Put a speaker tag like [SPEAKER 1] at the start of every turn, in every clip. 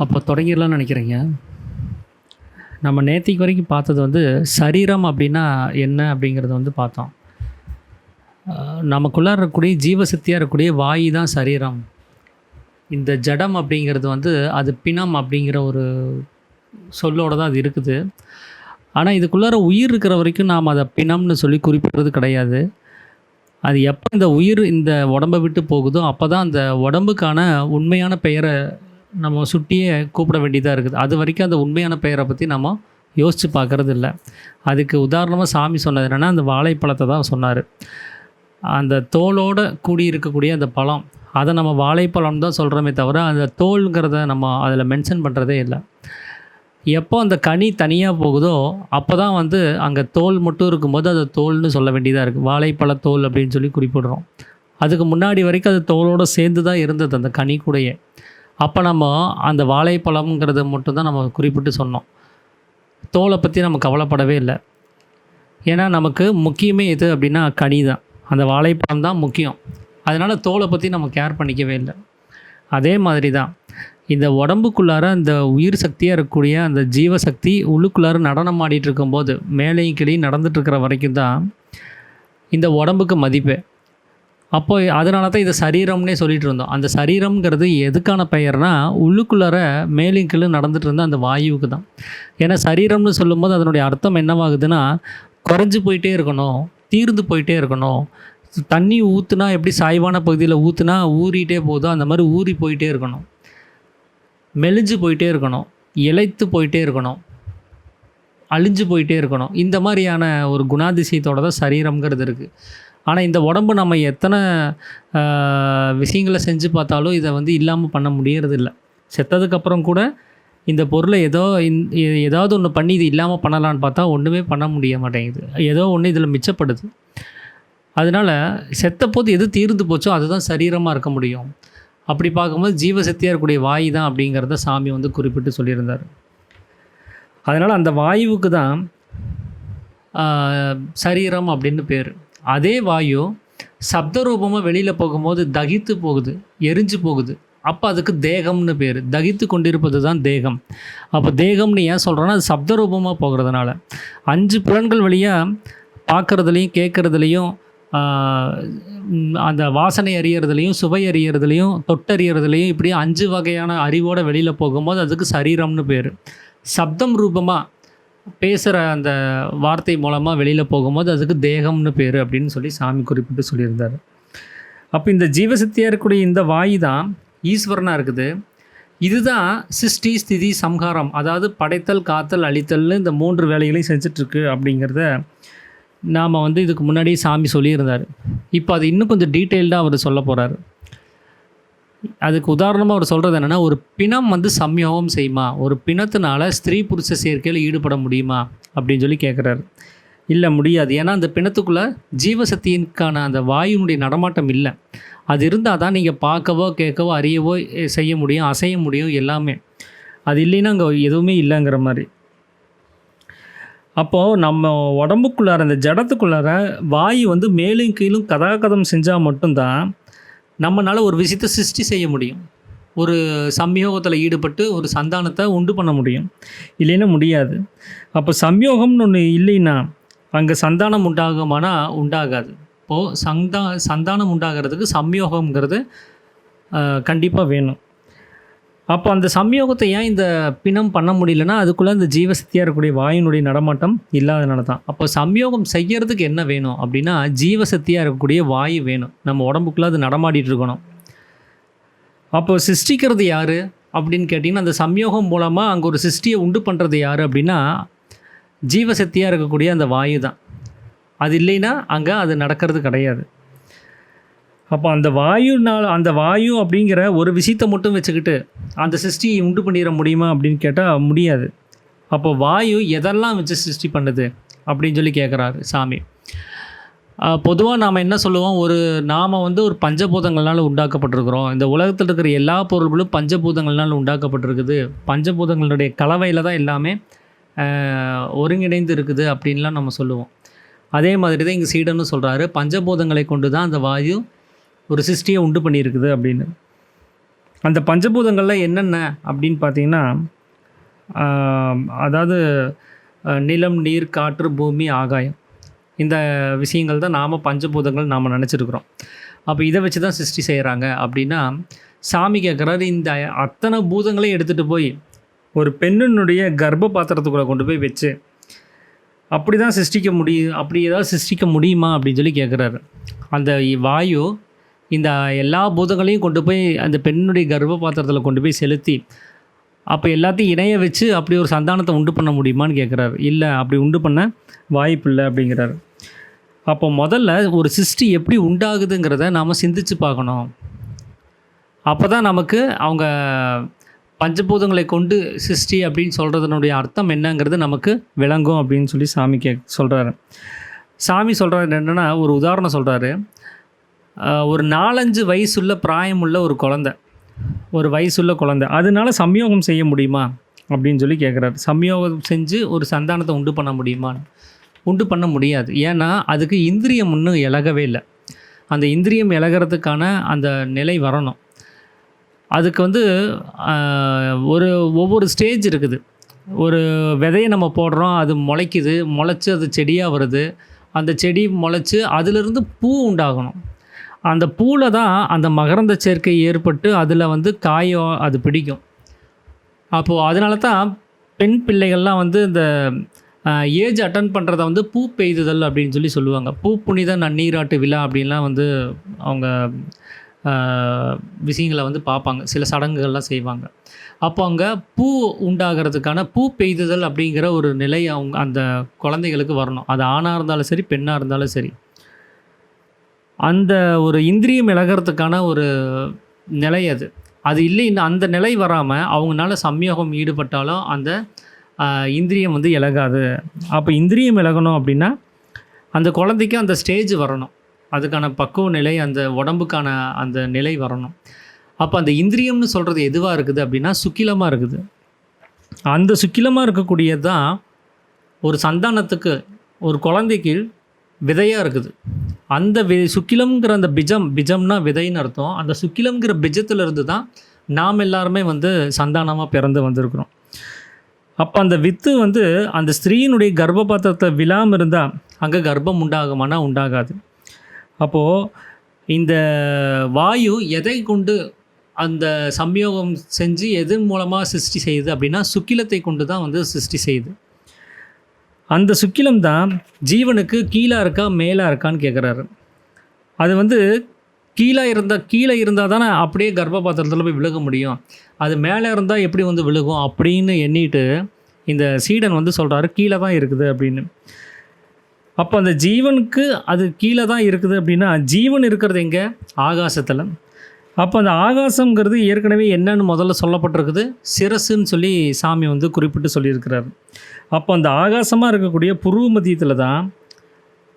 [SPEAKER 1] அப்போ தொடங்கிடலாம்னு நினைக்கிறேங்க. நம்ம நேத்திக்கு வரைக்கும் பார்த்தது வந்து சரீரம் அப்படின்னா என்ன அப்படிங்கிறத வந்து பார்த்தோம். நமக்குள்ளார இருக்கக்கூடிய ஜீவசக்தியாக இருக்கக்கூடிய வாயு தான் சரீரம். இந்த ஜடம் அப்படிங்கிறது வந்து அது பிணம் அப்படிங்கிற ஒரு சொல்லோட தான் அது இருக்குது. ஆனால் இதுக்குள்ளார உயிர் இருக்கிற வரைக்கும் நாம் அதை பிணம்னு சொல்லி குறிப்பிடுறது கிடையாது. அது எப்போ இந்த உயிர் இந்த உடம்பை விட்டு போகுதோ அப்போ தான் அந்த உடம்புக்கான உண்மையான பெயரை நம்ம சுட்டியே கூப்பிட வேண்டியதாக இருக்குது. அது வரைக்கும் அந்த உண்மையான பெயரை பற்றி நம்ம யோசித்து பார்க்குறது இல்லை. அதுக்கு உதாரணமாக சாமி சொன்னது என்னென்னா, அந்த வாழைப்பழத்தை தான் சொன்னார். அந்த தோலோடு கூடி இருக்கக்கூடிய அந்த பழம், அதை நம்ம வாழைப்பழம் தான் சொல்கிறோமே தவிர அந்த தோல்ங்கிறத நம்ம அதில் மென்ஷன் பண்ணுறதே இல்லை. எப்போ அந்த கனி தனியாக போகுதோ அப்போ தான் வந்து அங்கே தோல் மட்டும் இருக்கும்போது அது தோல்னு சொல்ல வேண்டியதாக இருக்குது. வாழைப்பழ தோல் அப்படின்னு சொல்லி குறிப்பிடுறோம். அதுக்கு முன்னாடி வரைக்கும் அது தோலோடு சேர்ந்து தான் இருந்தது அந்த கனி கூடயே. அப்போ நம்ம அந்த வாழைப்பழம்ங்கிறத மட்டும்தான் நம்ம குறிப்பிட்டு சொன்னோம். தோலை பற்றி நம்ம கவலைப்படவே இல்லை. ஏன்னா நமக்கு முக்கியமே எது அப்படின்னா கனி தான். அந்த வாழைப்பழம் தான் முக்கியம். அதனால் தோலை பற்றி நம்ம கேர் பண்ணிக்கவே இல்லை. அதே மாதிரி தான் இந்த உடம்புக்குள்ளார அந்த உயிர் சக்தியாக இருக்கக்கூடிய அந்த ஜீவசக்தி உள்ளுக்குள்ளார நடனம் ஆடிட்டு இருக்கும்போது, மேலையும் கீழையும் நடந்துகிட்ருக்கிற வரைக்கும் தான் இந்த உடம்புக்கு மதிப்பு. அப்போ அதனால தான் இதை சரீரம்னே சொல்லிகிட்டு இருந்தோம். அந்த சரீரம்ங்கிறது எதுக்கான பெயர்னா, உள்ளுக்குள்ளார மேலும் கீழும் நடந்துகிட்டு இருந்த அந்த வாயுவுக்கு தான். ஏன்னா சரீரம்னு சொல்லும்போது அதனுடைய அர்த்தம் என்னவாகுதுன்னா, குறைஞ்சி போயிட்டே இருக்கணும், தீர்ந்து போயிட்டே இருக்கணும். தண்ணி ஊற்றுனா எப்படி சாய்வான பகுதியில் ஊற்றுனா ஊறிட்டே போதோ அந்த மாதிரி ஊறி போயிட்டே இருக்கணும், மெலிஞ்சு போயிட்டே இருக்கணும், இளைத்து போயிட்டே இருக்கணும், அழிஞ்சு போயிட்டே இருக்கணும். இந்த மாதிரியான ஒரு குணாதிசயத்தோடு தான் சரீரம்ங்கிறது இருக்குது. ஆனால் இந்த உடம்பு நம்ம எத்தனை விஷயங்களை செஞ்சு பார்த்தாலும் இதை வந்து இல்லாமல் பண்ண முடியறதில்ல. செத்ததுக்கப்புறம் கூட இந்த பொருளை ஏதாவது ஒன்று பண்ணி இது இல்லாமல் பண்ணலான்னு பார்த்தா ஒன்றுமே பண்ண முடிய மாட்டேங்குது. ஏதோ ஒன்று இதில் மிச்சப்படுது. அதனால் செத்தப்போது எது தீர்ந்து போச்சோ அதுதான் சரீரமாக இருக்க முடியும். அப்படி பார்க்கும்போது ஜீவசக்தியாக இருக்கக்கூடிய வாயு தான் அப்படிங்கிறத சாமி வந்து குறிப்பிட்டு சொல்லியிருந்தார். அதனால் அந்த வாயுவுக்கு தான் சரீரம் அப்படின்னு பேர். அதே வாயு சப்த ரூபமாக வெளியில் போகும்போது தகித்து போகுது, எரிஞ்சு போகுது. அப்போ அதுக்கு தேகம்னு பேர். தகித்து கொண்டிருப்பது தான் தேகம். அப்போ தேகம்னு ஏன் சொல்கிறோன்னா, அது சப்த ரூபமாக போகிறதுனால 5 புலன்கள் வழியாக பார்க்குறதுலையும் கேட்குறதுலையும் அந்த வாசனை அறியறதுலையும் சுவை அறியறதுலையும் தொட்டறியறதுலையும் இப்படி 5 வகையான அறிவோடு வெளியில் போகும்போது அதுக்கு சரீரம்னு பேர். சப்தம் ரூபமாக பேசுகிற அந்த வார்த்தை மூலமாக வெளியில் போகும்போது அதுக்கு தேகம்னு பேர் அப்படின்னு சொல்லி சாமி குறிப்பிட்டு சொல்லியிருந்தார். அப்போ இந்த ஜீவசக்தியாக இருக்கக்கூடிய இந்த வாயு தான் ஈஸ்வரனாக இருக்குது. இதுதான் சிருஷ்டி ஸ்திதி சம்ஹாரம், அதாவது படைத்தல் காத்தல் அழித்தல்னு இந்த 3 வேலைகளையும் செஞ்சிட்ருக்கு அப்படிங்கிறத நாம் வந்து இதுக்கு முன்னாடியே சாமி சொல்லியிருந்தார். இப்போ அது இன்னும் கொஞ்சம் டீட்டெயில்டாக அவர் சொல்ல போகிறார். அதுக்கு உதாரணமாக அவர் சொல்கிறது என்னென்னா, ஒரு பிணம் வந்து சம்யோகம் செய்யுமா, ஒரு பிணத்தினால ஸ்திரீ புருஷ சேர்க்கையில் ஈடுபட முடியுமா அப்படின்னு சொல்லி கேட்குறாரு. இல்லை, முடியாது. ஏன்னா அந்த பிணத்துக்குள்ளே ஜீவசக்தியின்கான அந்த வாயுனுடைய நடமாட்டம் இல்லை. அது இருந்தால் தான் நீங்கள் பார்க்கவோ கேட்கவோ அறியவோ செய்ய முடியும், அசைய முடியும், எல்லாமே. அது இல்லைன்னா அங்கே எதுவுமே இல்லைங்கிற மாதிரி. அப்போது நம்ம உடம்புக்குள்ளார அந்த ஜடத்துக்குள்ளார வாயு வந்து மேலும் கீழும் கதாகதம் செஞ்சால் மட்டும்தான் நம்மளால் ஒரு விஷயத்தை சிருஷ்டி செய்ய முடியும். ஒரு சம்யோகத்தில் ஈடுபட்டு ஒரு சந்தானத்தை உண்டு பண்ண முடியும். இல்லைன்னா முடியாது. அப்போ சம்யோகம்னு ஒன்று இல்லைன்னா அங்கே சந்தானம் உண்டாகுமானா உண்டாகாது. இப்போது சந்தானம் உண்டாகிறதுக்கு சம்யோகம்ங்கிறது கண்டிப்பாக வேணும். அப்போ அந்த சம்யோகத்தை ஏன் இந்த பிணம் பண்ண முடியலன்னா, அதுக்குள்ளே அந்த ஜீவசக்தியாக இருக்கக்கூடிய வாயுனுடைய நடமாட்டம் இல்லாதனால தான். அப்போ சம்யோகம் செய்கிறதுக்கு என்ன வேணும் அப்படின்னா, ஜீவசக்தியாக இருக்கக்கூடிய வாயு வேணும். நம்ம உடம்புக்குள்ளே அது நடமாடிட்டு இருக்கணும். அப்போ சிருஷ்டிக்கிறது யார் அப்படின்னு கேட்டிங்கன்னா, அந்த சம்யோகம் மூலமாக அங்கே ஒரு சிருஷ்டியை உண்டு பண்ணுறது யார் அப்படின்னா, ஜீவசக்தியாக இருக்கக்கூடிய அந்த வாயு தான். அது இல்லைன்னா அங்கே அது நடக்கிறது கிடையாது. அப்போ அந்த வாயு அப்படிங்கிற ஒரு விஷயத்தை மட்டும் வச்சுக்கிட்டு அந்த சிருஷ்டியை உண்டு பண்ணிட முடியுமா அப்படின்னு கேட்டால் முடியாது. அப்போ வாயு எதெல்லாம் வச்சு சிருஷ்டி பண்ணுது அப்படின்னு சொல்லி கேட்குறாரு சாமி. பொதுவாக நாம் என்ன சொல்லுவோம், நாம் வந்து ஒரு பஞ்சபூதங்கள்னால உண்டாக்கப்பட்டிருக்கிறோம். இந்த உலகத்தில் இருக்கிற எல்லா பொருள்களும் பஞ்சபூதங்கள்னால உண்டாக்கப்பட்டிருக்குது. பஞ்சபூதங்களுடைய கலவையில் தான் எல்லாமே ஒருங்கிணைந்து இருக்குது அப்படின்லாம் நம்ம சொல்லுவோம். அதே மாதிரி தான் இங்கே சீடன்னு சொல்கிறாரு, பஞ்சபூதங்களை கொண்டு தான் அந்த வாயு ஒரு சிருஷ்டியை உண்டு பண்ணியிருக்குது அப்படின்னு. அந்த பஞ்சபூதங்களில் என்னென்ன அப்படின்னு பார்த்தீங்கன்னா, அதாவது நிலம், நீர், காற்று, பூமி, ஆகாயம். இந்த விஷயங்கள் தான் நாம் பஞ்சபூதங்கள் நாம் நினச்சிருக்கிறோம். அப்போ இதை வச்சு தான் சிருஷ்டி செய்கிறாங்க அப்படின்னா, சாமி கேட்குறாரு, இந்த அத்தனை பூதங்களையும் எடுத்துகிட்டு போய் ஒரு பெண்ணினுடைய கர்ப்ப பாத்திரத்துக்குள்ளே கொண்டு போய் வச்சு அப்படி தான் சிருஷ்டிக்க முடியும், அப்படி ஏதாவது சிருஷ்டிக்க முடியுமா அப்படின்னு சொல்லி கேட்குறாரு. அந்த வாயு இந்த எல்லா பூதங்களையும் கொண்டு போய் அந்த பெண்ணுடைய கர்ப்ப பாத்திரத்தில் கொண்டு போய் செலுத்தி அப்போ எல்லாத்தையும் இணைய வச்சு அப்படி ஒரு சந்தானத்தை உண்டு பண்ண முடியுமான்னு கேட்குறாரு. இல்லை, அப்படி உண்டு பண்ண வாய்ப்பு இல்லை அப்படிங்கிறாரு. அப்போ முதல்ல ஒரு சிருஷ்டி எப்படி உண்டாகுதுங்கிறத நாம் சிந்திச்சு பார்க்கணும். அப்போ தான் நமக்கு அவங்க பஞ்சபூதங்களை கொண்டு சிருஷ்டி அப்படின்னு சொல்கிறதுனுடைய அர்த்தம் என்னங்கிறது நமக்கு விளங்கும் அப்படின்னு சொல்லி சாமி சொல்கிறாரு. சாமி சொல்கிறாரு என்னென்னா, ஒரு உதாரணம் சொல்கிறாரு. ஒரு 4-5 வயசுள்ள பிராயமுள்ள ஒரு குழந்தை, ஒரு வயசுள்ள குழந்தை, அதனால சம்யோகம் செய்ய முடியுமா அப்படின்னு சொல்லி கேட்குறாரு. சம்யோகம் செஞ்சு ஒரு சந்தானத்தை உண்டு பண்ண முடியுமான்னு. உண்டு பண்ண முடியாது. ஏன்னா அதுக்கு இந்திரியம் இன்னும் இலகவே இல்லை. அந்த இந்திரியம் இலகிறதுக்கான அந்த நிலை வரணும். அதுக்கு ஒவ்வொரு ஸ்டேஜ் இருக்குது. ஒரு விதையை நம்ம போடுறோம், அது முளைக்குது, முளைச்சி அது செடியாக வருது. அந்த செடி முளைச்சி அதிலிருந்து பூ உண்டாகணும். அந்த பூவில் தான் அந்த மகரந்த சேர்க்கை ஏற்பட்டு அதில் காயோ அது பிடிக்கும். அப்போது அதனால தான் பெண் பிள்ளைகள்லாம் இந்த ஏஜ் அட்டன் பண்ணுறத பூ பெய்துதல் அப்படின்னு சொல்லி சொல்லுவாங்க. பூ புனித நன்னீராட்டு விழா அப்படின்லாம் அவங்க விஷயங்களை பார்ப்பாங்க. சில சடங்குகள்லாம் செய்வாங்க. அப்போ அங்கே பூ உண்டாகிறதுக்கான பூ பெய்துதல் அப்படிங்கிற ஒரு நிலை அந்த குழந்தைகளுக்கு வரணும். அது ஆணாக இருந்தாலும் சரி, பெண்ணாக இருந்தாலும் சரி. அந்த ஒரு இந்திரியம் இழகிறதுக்கான ஒரு நிலை அது இல்லைன்னா அந்த நிலை வராமல் அவங்களால சம்யோகம் ஈடுபட்டாலும் அந்த இந்திரியம் இழகாது. அப்போ இந்திரியம் இழகணும் அப்படின்னா அந்த குழந்தைக்கு அந்த ஸ்டேஜ் வரணும். அதுக்கான பக்குவ நிலை, அந்த உடம்புக்கான அந்த நிலை வரணும். அப்போ அந்த இந்திரியம்னு சொல்கிறது எதுவாக இருக்குது அப்படின்னா சுக்கிலமாக இருக்குது. அந்த சுக்கிலமாக இருக்கக்கூடியது தான் ஒரு சந்தானத்துக்கு, ஒரு குழந்தைக்கு விதையாக இருக்குது. அந்த சுக்கிலம்ங்கிற அந்த பிஜம்னா விதைன்னு அர்த்தம். அந்த சுக்கிலம்ங்கிற பிஜத்திலிருந்து தான் நாம் எல்லாருமே சந்தானமாக பிறந்து வந்திருக்கிறோம். அப்போ அந்த வித்து அந்த ஸ்திரீயினுடைய கர்ப்பபாத்திரத்தை விழாமல் இருந்தால் அங்கே கர்ப்பம் உண்டாகுமானா உண்டாகாது. அப்போது இந்த வாயு எதை கொண்டு அந்த சம்யோகம் செஞ்சு எதன் மூலமாக சிருஷ்டி செய்யுது அப்படின்னா சுக்கிலத்தை கொண்டு தான் சிருஷ்டி செய்யுது. அந்த சுக்கிலம் தான் ஜீவனுக்கு கீழே இருக்கா மேலே இருக்கான்னு கேட்குறாரு. அது கீழே இருந்தால் தானே அப்படியே கர்ப்பபாத்திரத்தில் போய் விழுக முடியும். அது மேலே இருந்தால் எப்படி விழுகும் அப்படின்னு எண்ணிட்டு இந்த சீடன் சொல்கிறாரு கீழே தான் இருக்குது அப்படின்னு. அப்போ அந்த ஜீவனுக்கு அது கீழே தான் இருக்குது அப்படின்னா ஜீவன் இருக்கிறது எங்கே? ஆகாசத்தில். அப்போ அந்த ஆகாசங்கிறது ஏற்கனவே என்னன்னு முதல்ல சொல்லப்பட்டிருக்குது, சிரசுன்னு சொல்லி சாமி குறிப்பிட்டு சொல்லியிருக்கிறார். அப்போ அந்த ஆகாசமாக இருக்கக்கூடிய புருவ மத்தியத்தில் தான்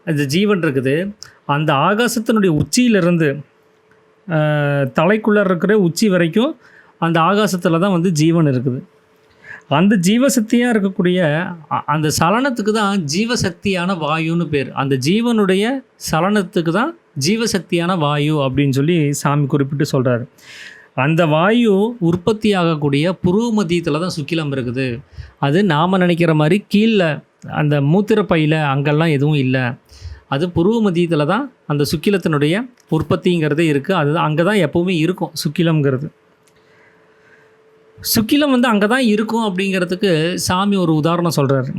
[SPEAKER 1] அந்த ஜீவன் இருக்குது. அந்த ஆகாசத்தினுடைய உச்சியிலிருந்து தலைக்குள்ளே இருக்கிற உச்சி வரைக்கும் அந்த ஆகாசத்தில் தான் ஜீவன் இருக்குது. அந்த ஜீவசக்தியாக இருக்கக்கூடிய அந்த சலனத்துக்கு தான் ஜீவசக்தியான வாயுன்னு பேர். அந்த ஜீவனுடைய சலனத்துக்கு தான் ஜீவசக்தியான வாயு அப்படின்னு சொல்லி சாமி குறிப்பிட்டு சொல்கிறாரு. அந்த வாயு உற்பத்தி ஆகக்கூடிய புருவ மத்தியத்தில் தான் சுக்கிலம் இருக்குது. அது நாம் நினைக்கிற மாதிரி கீழே அந்த மூத்திரப்பையில் அங்கெல்லாம் எதுவும் இல்லை. அது புருவ மத்தியத்தில் தான் அந்த சுக்கிலத்தினுடைய உற்பத்திங்கிறதே இருக்குது. அது அங்கே தான் எப்போவுமே இருக்கும் சுக்கிலம்ங்கிறது. சுக்கிலம் அங்கே தான் இருக்கும் அப்படிங்கிறதுக்கு சாமி ஒரு உதாரணம் சொல்கிறாரு.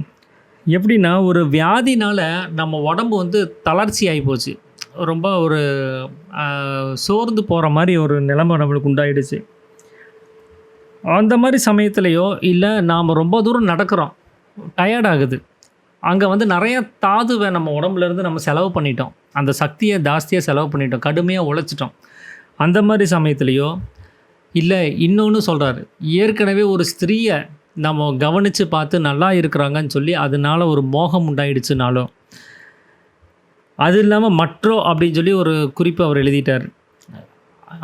[SPEAKER 1] எப்படின்னா, ஒரு வியாதினால் நம்ம உடம்பு தளர்ச்சி ஆகி போச்சு, ரொம்ப ஒரு சோர்ந்து போகிற மாதிரி ஒரு நிலைமை நம்மளுக்கு உண்டாயிடுச்சு. அந்த மாதிரி சமயத்துலையோ இல்லை நாம் ரொம்ப தூரம் நடக்கிறோம், டயர்ட் ஆகுது, அங்கே நிறைய தாதுவை நம்ம உடம்புலேருந்து நம்ம செலவு பண்ணிட்டோம், அந்த சக்தியை ஜாஸ்தியாக செலவு பண்ணிட்டோம், கடுமையாக உழைச்சிட்டோம். அந்த மாதிரி சமயத்துலையோ இல்லை இன்னொன்று சொல்கிறாரு, ஏற்கனவே ஒரு ஸ்திரீயை நம்ம கவனித்து பார்த்து நல்லா இருக்கிறாங்கன்னு சொல்லி அதனால் ஒரு மோகம் உண்டாயிடுச்சுனாலும், அது இல்லாமல் மற்றோ அப்படின்னு சொல்லி ஒரு குறிப்பு அவர் எழுதிட்டார்.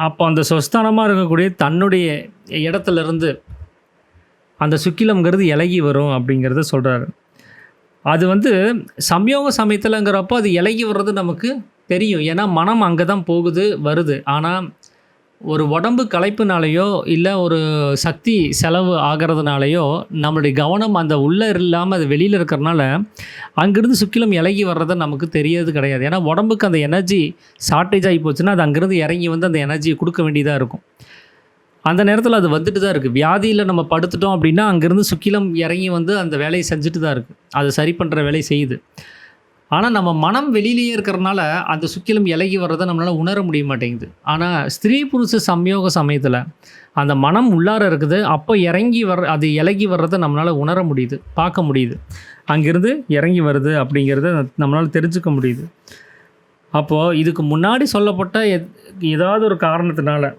[SPEAKER 1] அப்போ அந்த சொஸ்தானமாக இருக்கக்கூடிய தன்னுடைய இடத்துலேருந்து அந்த சுக்கிலம்ங்கிறது இலகி வரும் அப்படிங்கிறத சொல்கிறாரு. அது சம்யோக சமயத்தில்ங்கிறப்போ அது இலகி வர்றது நமக்கு தெரியும். ஏன்னா மனம் அங்கே தான் போகுது வருது. ஆனால் ஒரு உடம்பு களைப்புனாலேயோ இல்லை ஒரு சக்தி செலவு ஆகிறதுனாலையோ நம்மளுடைய கவனம் அந்த உள்ளே இல்லாமல் அது வெளியில் இருக்கிறனால அங்கேருந்து சுக்கிலம் இலகி வர்றதை நமக்கு தெரியறது கிடையாது. ஏன்னா உடம்புக்கு அந்த எனர்ஜி ஷார்ட்டேஜ் ஆகி போச்சுன்னா அது அங்கேருந்து இறங்கி வந்து அந்த எனர்ஜியை கொடுக்க வேண்டியதாக இருக்கும். அந்த நேரத்தில் அது வந்துட்டு தான் இருக்குது. வியாதியில் நம்ம படுத்துட்டோம் அப்படின்னா அங்கேருந்து சுக்கிலம் இறங்கி வந்து அந்த வேலையை செஞ்சுட்டு தான் இருக்குது, அதை சரி பண்ணுற வேலையை செய்யுது. ஆனால் நம்ம மனம் வெளியிலேயே இருக்கிறனால அந்த சுக்கிலம் இலகி வர்றதை நம்மளால் உணர முடிய மாட்டேங்குது. ஆனால் ஸ்திரீ புருஷ சம்யோக சமயத்தில் அந்த மனம் உள்ளார இருக்குது, அப்போ இறங்கி அது இலகி வர்றதை நம்மளால் உணர முடியுது, பார்க்க முடியுது. அங்கேருந்து இறங்கி வருது அப்படிங்கிறத நம்மளால் தெரிஞ்சுக்க முடியுது. அப்போது இதுக்கு முன்னாடி சொல்லப்பட்ட ஏதாவது ஒரு காரணத்தினால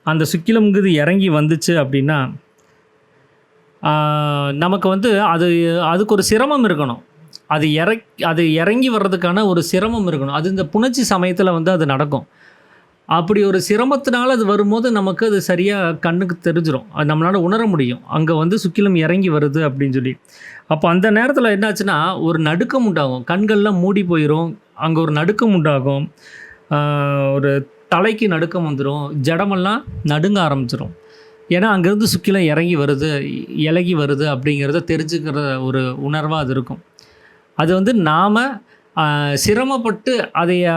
[SPEAKER 1] அந்த சுக்கிலம்ங்கிறது இறங்கி வந்துச்சு அப்படின்னா நமக்கு வந்து அதுக்கு ஒரு சிரமம் இருக்கணும். அது இறங்கி வர்றதுக்கான ஒரு சிரமம் இருக்கணும். அது இந்த புணர்ச்சி சமயத்தில் வந்து அது நடக்கும். அப்படி ஒரு சிரமத்தினால் அது வரும்போது நமக்கு அது சரியாக கண்ணுக்கு தெரிஞ்சிடும், அது நம்மளால் உணர முடியும் அங்கே வந்து சுக்கிலம் இறங்கி வருது அப்படின்னு சொல்லி. அப்போ அந்த நேரத்தில் என்னாச்சுன்னா ஒரு நடுக்கம் உண்டாகும், கண்கள்லாம் மூடி போயிடும், அங்கே ஒரு நடுக்கம் உண்டாகும், ஒரு தலைக்கு நடுக்கம் வந்துடும், ஜடமெல்லாம் நடுங்க ஆரம்பிச்சிடும். ஏன்னா அங்கேருந்து சுக்கிலம் இலகி வருது அப்படிங்கிறத தெரிஞ்சுக்கிற ஒரு உணர்வாக அது இருக்கும். அது வந்து நாம் சிரமப்பட்டு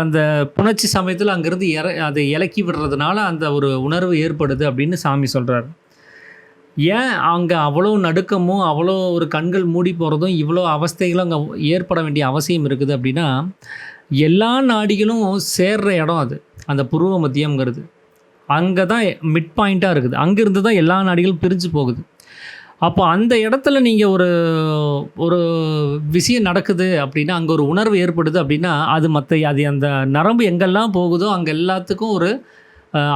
[SPEAKER 1] அந்த புணர்ச்சி சமயத்தில் அங்கேருந்து அதை இலக்கி விடுறதுனால அந்த ஒரு உணர்வு ஏற்படுது அப்படின்னு சாமி சொல்கிறார். ஏன் அங்கே அவ்வளோ நடுக்கமும் அவ்வளோ ஒரு கண்கள் மூடி போகிறதும் இவ்வளோ அவஸ்தைகளும் அங்கே ஏற்பட வேண்டிய அவசியம் இருக்குது அப்படின்னா, எல்லா நாடிகளும் சேர்கிற இடம் அது, அந்த புருவ மத்தியம்ங்கிறது. அங்கே தான் மிட் பாயிண்ட்டாக இருக்குது, அங்கேருந்து தான் எல்லா நாடிகளும் பிரிஞ்சு போகுது. அப்போ அந்த இடத்துல நீங்கள் ஒரு விஷயம் நடக்குது அப்படின்னா, அங்கே ஒரு உணர்வு ஏற்படுது அப்படின்னா, அது அந்த நரம்பு எங்கெல்லாம் போகுதோ அங்கே எல்லாத்துக்கும் ஒரு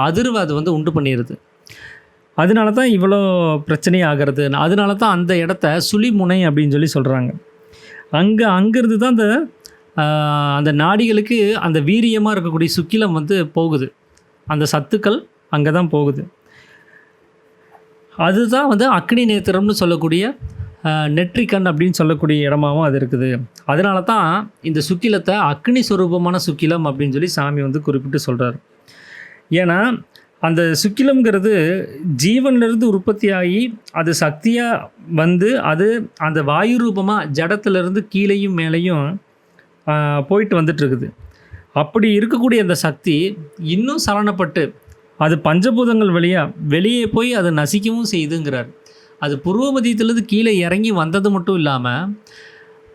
[SPEAKER 1] அதிர்வு அது வந்து உண்டு பண்ணிடுது. அதனால தான் இவ்வளோ பிரச்சனை ஆகிறது. அதனால தான் அந்த இடத்த சுழிமுனை அப்படின்னு சொல்லி சொல்கிறாங்க. அங்கேருந்து தான் அந்த நாடிகளுக்கு அந்த வீரியமாக இருக்கக்கூடிய சுக்கிலம் வந்து போகுது, அந்த சத்துக்கள் அங்கே தான் போகுது. அதுதான் வந்து அக்னி நேத்திரம்னு சொல்லக்கூடிய நெற்றிக்கண் அப்படின்னு சொல்லக்கூடிய இடமாகவும் அது இருக்குது. அதனால தான் இந்த சுக்கிலத்தை அக்னி சுரூபமான சுக்கிலம் அப்படின்னு சொல்லி சாமி வந்து குறிப்பிட்டு சொல்கிறார். ஏன்னா அந்த சுக்கிலம்ங்கிறது ஜீவன்லேருந்து உற்பத்தியாகி அது சக்தியாக வந்து அது அந்த வாயு ரூபமாக ஜடத்துலேருந்து கீழேயும் மேலேயும் போயிட்டு வந்துட்டுருக்குது. அப்படி இருக்கக்கூடிய அந்த சக்தி இன்னும் சலனப்பட்டு அது பஞ்சபூதங்கள் வெளியே போய் அதை நசிக்கவும் செய்யுதுங்கிறார். அது புருவ மத்தியத்திலேருந்து கீழே இறங்கி வந்தது மட்டும் இல்லாமல்,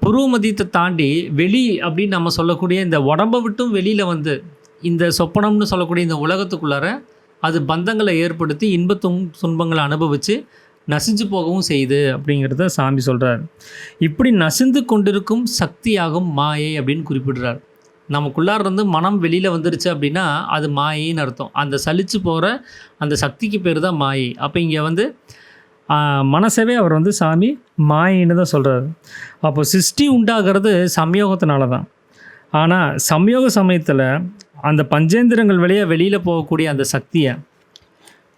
[SPEAKER 1] புருவ மத்தியத்தை தாண்டி அப்படின்னு நம்ம சொல்லக்கூடிய இந்த உடம்பை விட்டும் வெளியில் வந்து இந்த சொப்பனம்னு சொல்லக்கூடிய இந்த உலகத்துக்குள்ளார அது பந்தங்களை ஏற்படுத்தி துன்பங்களை அனுபவித்து நசிஞ்சு போகவும் செய்யுது அப்படிங்கிறத சாமி சொல்கிறார். இப்படி நசிந்து கொண்டிருக்கும் சக்தியாகும் மாயை அப்படின்னு குறிப்பிடுறார். நமக்குள்ளார இருந்து மனம் வெளியில் வந்துருச்சு அப்படின்னா அது மாயின்னு அர்த்தம். அந்த சலிச்சு போகிற அந்த சக்திக்கு பேர் தான் மாயை. அப்போ இங்கே வந்து மனசவே அவர் வந்து சாமி மாயின்னு தான் சொல்கிறார். அப்போ சிருஷ்டி உண்டாகிறது சம்யோகத்தினால தான். ஆனால் சம்யோக சமயத்தில் அந்த பஞ்சேந்திரங்கள் வெளியில் போகக்கூடிய அந்த சக்தியை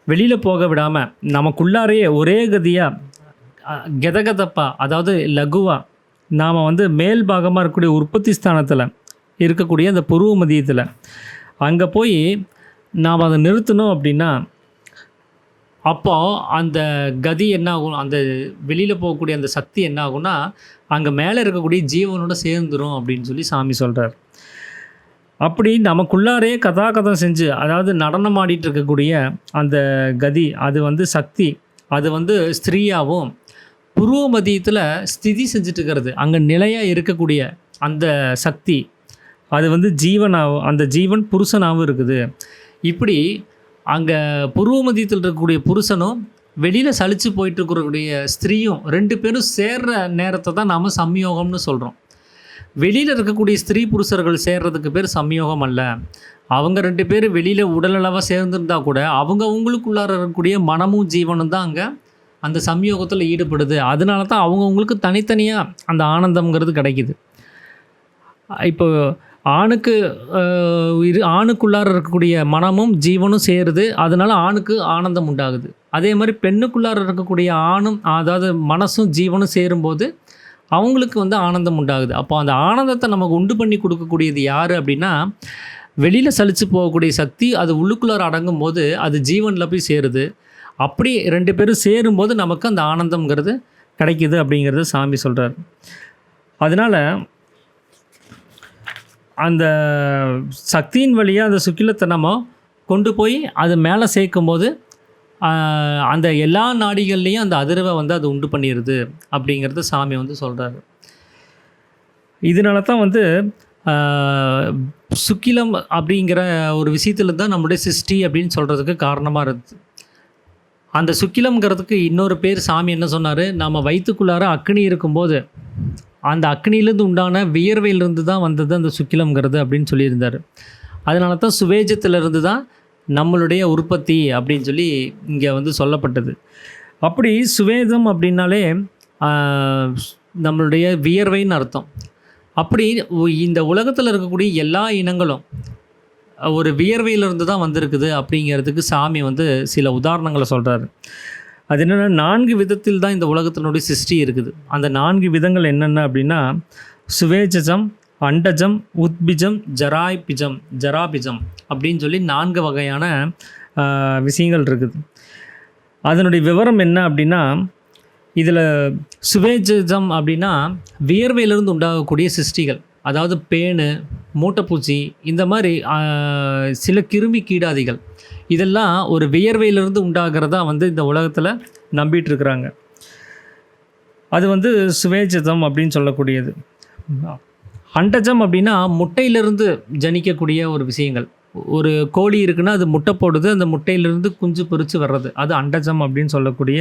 [SPEAKER 1] வெளியில் போக விடாமல் நமக்குள்ளாரையே ஒரே கதியாக கெதகதப்பாக, அதாவது லகுவாக நாம் வந்து மேல் பாகமாக இருக்கக்கூடிய உற்பத்தி ஸ்தானத்தில் இருக்கக்கூடிய அந்த புருவ மத்தியத்தில் அங்கே போய் நாம் அதை நிறுத்தணும் அப்படின்னா, அப்போது அந்த கதி என்ன ஆகும், அந்த வெளியில் போகக்கூடிய அந்த சக்தி என்ன ஆகும்னா அங்கே மேலே இருக்கக்கூடிய ஜீவனோட சேர்ந்துடும் அப்படின்னு சொல்லி சாமி சொல்கிறார். அப்படி நமக்குள்ளாரே கதாகதம் செஞ்சு, அதாவது நடனம் ஆடிட்டு இருக்கக்கூடிய அந்த கதி, அது வந்து சக்தி, அது வந்து ஸ்திரீயாகவும் புருவ மத்தியத்தில் ஸ்திதி செஞ்சுட்டு இருக்கிறது, அங்கே நிலையாக இருக்கக்கூடிய அந்த சக்தி அது வந்து ஜீவனாகவும், அந்த ஜீவன் புருஷனாகவும் இருக்குது. இப்படி அங்கே புருவ மத்தியத்தில் இருக்கக்கூடிய புருஷனும் வெளியில் சலித்து போயிட்டு இருக்கக்கூடிய ஸ்திரீயும் 2 பேரும் சேர்ற நேரத்தை தான் நாம் சம்யோகம்னு சொல்கிறோம். வெளியில் இருக்கக்கூடிய ஸ்திரீ புருஷர்கள் சேர்றதுக்கு பேர் சம்யோகம் அல்ல. அவங்க 2 பேர் வெளியில் உடலளவாக சேர்ந்துருந்தால் கூட அவங்களுக்குள்ளார இருக்கக்கூடிய மனமும் ஜீவனும் தான் அங்கே அந்த சம்யோகத்தில் ஈடுபடுது. அதனால தான் அவங்களுக்கு தனித்தனியாக அந்த ஆனந்தம்ங்கிறது கிடைக்கிது. இப்போ ஆணுக்குள்ளார இருக்கக்கூடிய மனமும் ஜீவனும் சேருது, அதனால் ஆணுக்கு ஆனந்தம் உண்டாகுது. அதே மாதிரி பெண்ணுக்குள்ளார இருக்கக்கூடிய அதாவது மனசும் ஜீவனும் சேரும்போது அவங்களுக்கு வந்து ஆனந்தம் உண்டாகுது. அப்போ அந்த ஆனந்தத்தை நமக்கு உண்டு பண்ணி கொடுக்கக்கூடியது யார் அப்படின்னா, வெளியில் சலித்து போகக்கூடிய சக்தி அது உள்ளுக்குள்ளார அடங்கும் போது அது ஜீவனில் போய் சேருது. அப்படி 2 பேரும் சேரும்போது நமக்கு அந்த ஆனந்தம்ங்கிறது கிடைக்குது அப்படிங்கிறது சாமி சொல்கிறார். அதனால் அந்த சக்தியின் வழியாக அந்த சுக்கிலத்தை நம்ம கொண்டு போய் அது மேலே சேர்க்கும்போது அந்த எல்லா நாடிகள்லேயும் அந்த அதிர்வை வந்து அது உண்டு பண்ணிடுது அப்படிங்கிறது சாமி வந்து சொல்கிறாரு. இதனால தான் வந்து சுக்கிலம் அப்படிங்கிற ஒரு விஷயத்தில் தான் நம்முடைய சிருஷ்டி அப்படின்னு சொல்கிறதுக்கு காரணமாக இருக்குது. அந்த சுக்கிலம்ங்கிறதுக்கு இன்னொரு பேர் சாமி என்ன சொன்னார், நம்ம வயிற்றுக்குள்ளார அக்னி இருக்கும்போது அந்த அக்னியிலேருந்து உண்டான வியர்வையிலிருந்து தான் வந்தது அந்த சுக்கிலம்ங்கிறது அப்படின்னு சொல்லியிருந்தார். அதனால தான் சுவேஜத்திலிருந்து தான் நம்மளுடைய உற்பத்தி அப்படின்னு சொல்லி இங்கே வந்து சொல்லப்பட்டது. அப்படி சுவேதம் அப்படின்னாலே நம்மளுடைய வியர்வைன்னு அர்த்தம். அப்படி இந்த உலகத்தில் இருக்கக்கூடிய எல்லா இனங்களும் ஒரு வியர்வையிலிருந்து தான் வந்திருக்குது அப்படிங்கிறதுக்கு சாமி வந்து சில உதாரணங்களை சொல்கிறாரு. அது என்னென்னா 4 விதத்தில் தான் இந்த உலகத்தினுடைய சிருஷ்டி இருக்குது. அந்த 4 விதங்கள் என்னென்ன அப்படின்னா சுவேஜம், அண்டஜம், உத்பிஜம், ஜராபிஜம் அப்படின்னு சொல்லி 4 வகையான விஷயங்கள் இருக்குது. அதனுடைய விவரம் என்ன அப்படின்னா, இதில் சுவேஜம் அப்படின்னா வியர்வையிலிருந்து உண்டாகக்கூடிய சிருஷ்டிகள், அதாவது பேனு, மூட்டைப்பூச்சி, இந்த மாதிரி சில கிருமி கீடாதிகள், இதெல்லாம் ஒரு வியர்வையிலிருந்து உண்டாகிறதா வந்து இந்த உலகத்தில் நம்பிட்டு இருக்கிறாங்க. அது வந்து சுவேஜம் அப்படின்னு சொல்லக்கூடியது. அண்டஜம் அப்படின்னா முட்டையிலிருந்து ஜனிக்கக்கூடிய ஒரு விஷயங்கள். ஒரு கோழி இருக்குன்னா அது முட்டை போடுது, அந்த முட்டையிலிருந்து குஞ்சு பொரித்து வர்றது, அது அண்டஜம் அப்படின்னு சொல்லக்கூடிய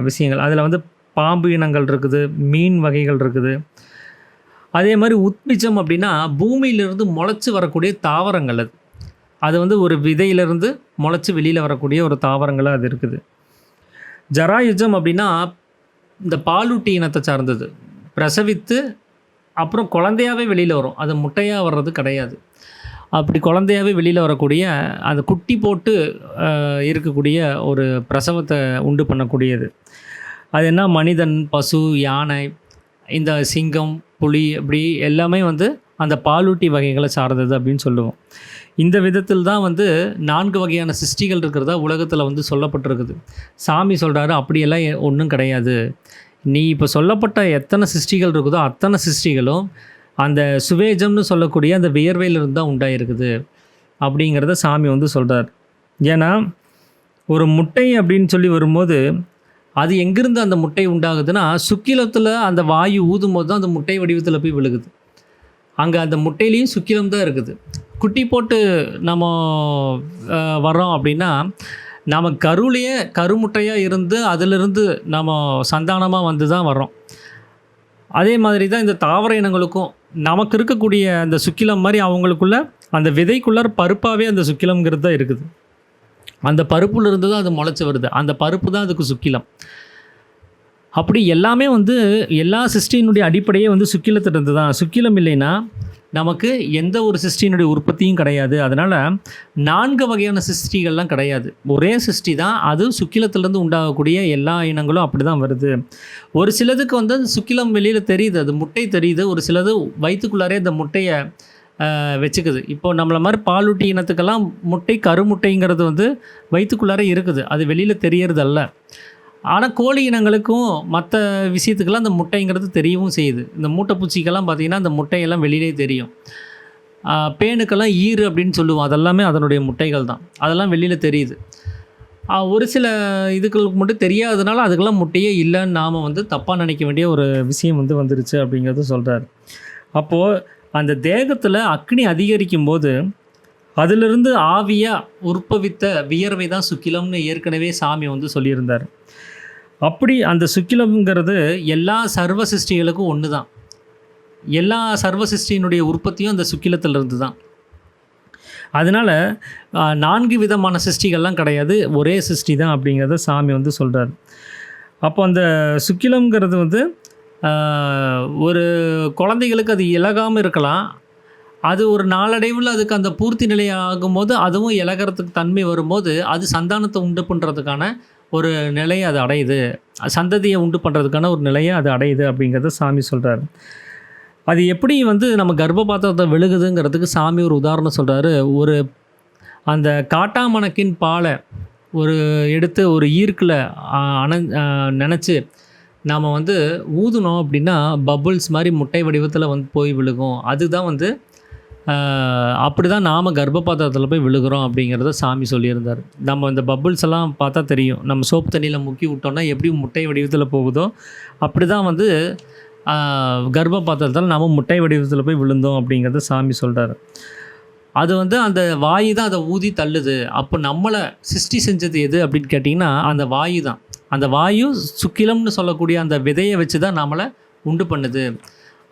[SPEAKER 1] விஷயங்கள். அதில் வந்து பாம்பு இனங்கள் இருக்குது, மீன் வகைகள் இருக்குது. அதே மாதிரி உத்பிஜம் அப்படின்னா பூமியிலிருந்து முளைச்சி வரக்கூடிய தாவரங்கள். அது வந்து ஒரு விதையிலிருந்து முளைச்சி வெளியில் வரக்கூடிய ஒரு தாவரங்களாக அது இருக்குது. ஜராயுஜம் அப்படின்னா இந்த பாலூட்டி இனத்தை சார்ந்தது, பிரசவித்து அப்புறம் குழந்தையாகவே வெளியில் வரும், அது முட்டையாக வர்றது கிடையாது. அப்படி குழந்தையாகவே வெளியில் வரக்கூடிய அந்த குட்டி போட்டு இருக்கக்கூடிய ஒரு பிரசவத்தை உண்டு பண்ணக்கூடியது. அது என்ன, மனிதன், பசு, யானை, இந்த சிங்கம், புலி, அப்படி எல்லாமே வந்து அந்த பாலூட்டி வகைகளை சார்ந்தது அப்படின்னு சொல்லுவோம். இந்த விதத்தில் தான் வந்து 4 வகையான சிருஷ்டிகள் இருக்கிறதா உலகத்தில் வந்து சொல்லப்பட்டிருக்குது. சாமி சொல்கிறாரு அப்படியெல்லாம் ஒன்றும் கிடையாது. நீ இப்போ சொல்லப்பட்ட எத்தனை சிருஷ்டிகள் இருக்குதோ அத்தனை சிருஷ்டிகளும் அந்த சுவேஜம்னு சொல்லக்கூடிய அந்த வியர்வையிலிருந்து தான் உண்டாயிருக்குது அப்படிங்கிறத சாமி வந்து சொல்கிறார். ஏன்னா ஒரு முட்டை அப்படின்னு சொல்லி வரும்போது அது எங்கேருந்து அந்த முட்டை உண்டாகுதுன்னா சுக்கிலத்தில் அந்த வாயு ஊதும் போது தான் அந்த முட்டை வடிவத்தில் போய் விழுகுது. அங்கே அந்த முட்டையிலையும் சுக்கிலம் தான் இருக்குது. குட்டி போட்டு நம்ம வர்றோம் அப்படின்னா நம்ம கருவிலேயே கருமுட்டையாக இருந்து அதிலிருந்து நம்ம சந்தானமாக வந்து தான் வர்றோம். அதே மாதிரி தான் இந்த தாவர இனங்களுக்கும் நமக்கு இருக்கக்கூடிய அந்த சுக்கிலம் மாதிரி அவங்களுக்குள்ள அந்த விதைக்குள்ளார பருப்பாகவே அந்த சுக்கிலம்ங்கிறது தான் இருக்குது. அந்த பருப்புல இருந்து தான் அது முளைச்சி வருது, அந்த பருப்பு தான் அதுக்கு சுக்கிலம். அப்படி எல்லாமே வந்து எல்லா சிருஷ்டியினுடைய அடிப்படையே வந்து சுக்கிலத்திலிருந்து தான். சுக்கிலம் இல்லைன்னா நமக்கு எந்த ஒரு சிருஷ்டியினுடைய உற்பத்தியும் கிடையாது. அதனால் 4 வகையான சிருஷ்டிகள்லாம் கிடையாது, ஒரே சிருஷ்டி தான். அது சுக்கிலத்திலேருந்து உண்டாகக்கூடிய எல்லா இனங்களும் அப்படி தான் வருது. ஒரு சிலதுக்கு வந்து அந்த சுக்கிலம் வெளியில் தெரியுது, அது முட்டை தெரியுது. ஒரு சிலது வயிற்றுக்குள்ளாரே அந்த முட்டையை வச்சுக்குது. இப்போ நம்மளை மாதிரி பாலூட்டி இனத்துக்கெல்லாம் முட்டை கருமுட்டைங்கிறது வந்து வயிற்றுக்குள்ளாரே இருக்குது, அது வெளியில் தெரியறதல்ல. ஆனால் கோழி இனங்களுக்கும் மற்ற விஷயத்துக்கெல்லாம் அந்த முட்டைங்கிறது தெரியவும் செய்யுது. இந்த மூட்டைப்பூச்சிக்கெல்லாம் பார்த்திங்கன்னா அந்த முட்டையெல்லாம் வெளியிலே தெரியும். பேனுக்கெல்லாம் ஈறு அப்படின்னு சொல்லுவோம், அதெல்லாமே அதனுடைய முட்டைகள் தான், அதெல்லாம் வெளியில் தெரியுது. ஒரு சில இதுகளுக்கு மட்டும் தெரியாததுனால அதுக்கெல்லாம் முட்டையே இல்லைன்னு நாம் வந்து தப்பாக நினைக்க வேண்டிய ஒரு விஷயம் வந்து வந்துருச்சு அப்படிங்கிறது சொல்கிறார். அப்போது அந்த தேகத்தில் அக்னி அதிகரிக்கும் போது அதிலிருந்து ஆவியாக உற்பவித்த வியர்வை தான் சுக்கிலம்னு ஏற்கனவே சாமி வந்து சொல்லியிருந்தார். அப்படி அந்த சுக்கிலம்ங்கிறது எல்லா சர்வ சிருஷ்டிகளுக்கும் ஒன்று தான். எல்லா சர்வ சிருஷ்டியினுடைய உற்பத்தியும் அந்த சுக்கிலத்திலிருந்து தான். அதனால் 4 விதமான சிருஷ்டிகள்லாம் கிடையாது, ஒரே சிருஷ்டி தான் அப்படிங்கிறத சாமி வந்து சொல்கிறார். அப்போ அந்த சுக்கிலம்ங்கிறது வந்து ஒரு குழந்தைகளுக்கு அது இலகாமல் இருக்கலாம், அது ஒரு நாளடைவில் அதுக்கு அந்த பூர்த்தி நிலை ஆகும்போது அதுவும் இலகிறதுக்கு தன்மை வரும்போது அது சந்தானத்தை உண்டு பண்ணுறதுக்கான ஒரு நிலையை அது அடையுது, சந்ததியை உண்டு பண்ணுறதுக்கான ஒரு நிலையை அது அடையுது அப்படிங்கிறத சாமி சொல்கிறார். அது எப்படி வந்து நம்ம கர்ப்பபாத்திரத்தை விழுகுதுங்கிறதுக்கு சாமி ஒரு உதாரணம் சொல்கிறாரு. ஒரு அந்த காட்டாமணக்கின் பாலை ஒரு எடுத்து ஒரு ஈர்க்கில் நினச்சி நாம் வந்து ஊதுனோம் அப்படின்னா பபுள்ஸ் மாதிரி முட்டை வடிவத்தில் வந்து போய் விழுகும். அதுதான் வந்து அப்படி தான் நாம் கர்ப்பபாத்திரத்தில் போய் விழுகிறோம் அப்படிங்கிறத சாமி சொல்லியிருந்தார். நம்ம இந்த பபுள்ஸ் எல்லாம் பார்த்தா தெரியும். நம்ம சோப்பு தண்ணியில் முக்கி விட்டோம்னா எப்படி முட்டை வடிவத்தில் போகுதோ அப்படி தான் வந்து கர்ப்பபாத்திரத்தில் நாம் முட்டை வடிவத்தில் போய் விழுந்தோம் அப்படிங்கிறத சாமி சொல்கிறார். அது வந்து அந்த வாயு தான் அதை ஊதி தள்ளுது. அப்போ நம்மளை சிருஷ்டி செஞ்சது எது அப்படின்னு கேட்டிங்கன்னா அந்த வாயு தான். அந்த வாயு சுக்கிலம்னு சொல்லக்கூடிய அந்த விதையை வச்சு தான் நம்மளை உண்டு பண்ணுது.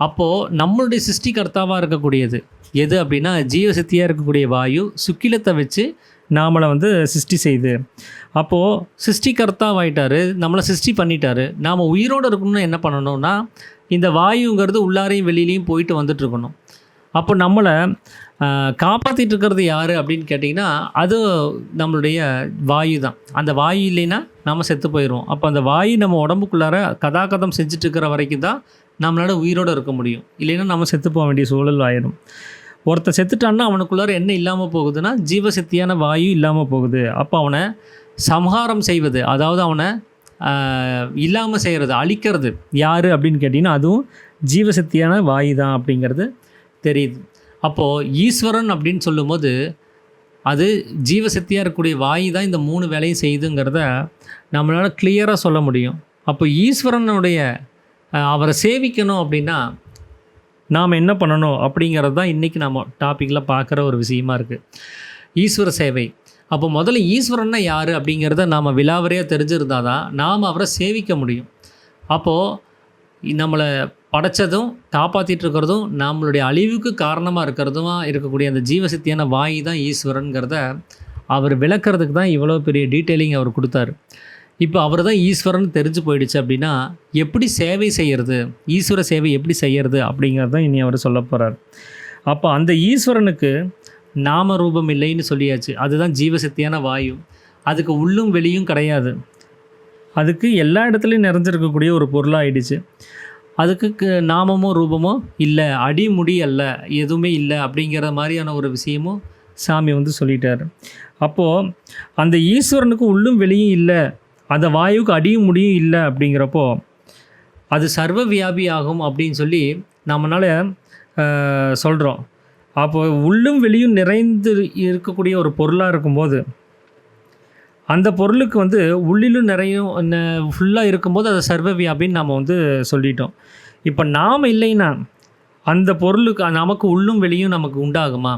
[SPEAKER 1] அப்போது நம்மளுடைய சிருஷ்டிகர்த்தாவாக இருக்கக்கூடியது எது அப்படின்னா ஜீவசக்தியாக இருக்கக்கூடிய வாயு சுக்கிலத்தை வச்சு நாமளை வந்து சிருஷ்டி செய்யுது. அப்போது சிருஷ்டிகர்த்தாவாயிட்டார், நம்மளை சிருஷ்டி பண்ணிட்டார். நாம் உயிரோடு இருக்கணும்னு என்ன பண்ணணும்னா இந்த வாயுங்கிறது உள்ளாரையும் வெளியிலையும் போயிட்டு வந்துட்டுருக்கணும். அப்போ நம்மளை காப்பாற்றிட்டு இருக்கிறது யார் அப்படின்னு கேட்டிங்கன்னா அது நம்மளுடைய வாயு தான். அந்த வாயு இல்லைன்னா நம்ம செத்து போயிடுவோம். அப்போ அந்த வாயு நம்ம உடம்புக்குள்ளார கதாகதம் செஞ்சுட்ருக்கிற வரைக்கும் தான் நம்மளால் உயிரோடு இருக்க முடியும். இல்லைன்னா நம்ம செத்து போக வேண்டிய சூழல் ஆயிடும். ஒருத்தர் செத்துட்டான்னா அவனுக்குள்ளார என்ன இல்லாமல் போகுதுன்னா ஜீவசக்தியான வாயு இல்லாமல் போகுது. அப்போ அவனை சம்ஹாரம் செய்வது, அதாவது அவனை இல்லாமல் செய்கிறது, அழிக்கிறது யார் அப்படின்னு கேட்டிங்கன்னா அதுவும் ஜீவசக்தியான வாயு தான் அப்படிங்கிறது தெரியுது. அப்போது ஈஸ்வரன் அப்படின்னு சொல்லும்போது அது ஜீவசக்தியாக இருக்கக்கூடிய வாயு தான் இந்த 3 வேலையும் செய்யுதுங்கிறத நம்மளால் கிளியராக சொல்ல முடியும். அப்போ ஈஸ்வரனுடைய அவரை சேவிக்கணும் அப்படின்னா நாம் என்ன பண்ணணும் அப்படிங்கிறது தான் இன்றைக்கி நம்ம டாப்பிக்கில் பார்க்குற ஒரு விஷயமா இருக்குது, ஈஸ்வர சேவை. அப்போ முதல்ல ஈஸ்வரன்னா யார் அப்படிங்கிறத நாம் விலாவரியாக தெரிஞ்சிருந்தால் தான் நாம் அவரை சேவிக்க முடியும். அப்போது நம்மளை படைச்சதும் காப்பாற்றிட்டு இருக்கிறதும் நம்மளுடைய அழிவுக்கு காரணமாக இருக்கக்கூடிய அந்த ஜீவசக்தியான வாயு தான் ஈஸ்வரனுங்கிறத அவர் விளக்கிறதுக்கு தான் இவ்வளோ பெரிய டீட்டெயிலிங் அவர் கொடுத்தாரு. இப்போ அவர் தான் ஈஸ்வரன் தெரிஞ்சு போயிடுச்சு அப்படின்னா எப்படி சேவை செய்கிறது, ஈஸ்வர சேவை எப்படி செய்கிறது அப்படிங்கிறதான் இனி அவர் சொல்ல போகிறார். அப்போ அந்த ஈஸ்வரனுக்கு நாம ரூபம் இல்லைன்னு சொல்லியாச்சு. அதுதான் ஜீவசக்தியான வாயு. அதுக்கு உள்ளும் வெளியும் கிடையாது. அதுக்கு எல்லா இடத்துலையும் நிறைஞ்சிருக்கக்கூடிய ஒரு பொருளாகிடுச்சு. அதுக்கு நாமமோ ரூபமோ இல்லை, அடிமுடி அல்ல, எதுவுமே இல்லை அப்படிங்கிற மாதிரியான ஒரு விஷயமும் சாமி வந்து சொல்லிட்டார். அப்போது அந்த ஈஸ்வரனுக்கு உள்ளும் வெளியும் இல்லை, அந்த வாயுக்கு அடியும் முடியும் இல்லை அப்படிங்கிறப்போ அது சர்வ வியாபி ஆகும் அப்படின்னு சொல்லி நம்மளால் சொல்கிறோம். அப்போது உள்ளும் வெளியும் நிறைந்து இருக்கக்கூடிய ஒரு பொருளாக இருக்கும்போது அந்த பொருளுக்கு வந்து உள்ளிலும் நிறையும் ஃபுல்லாக இருக்கும்போது அது சர்வ வியாபின்னு நாம் வந்து சொல்லிட்டோம். இப்போ நாம் இல்லைன்னா அந்த பொருளுக்கு நமக்கு உள்ளும் வெளியும் நமக்கு உண்டாகுமா?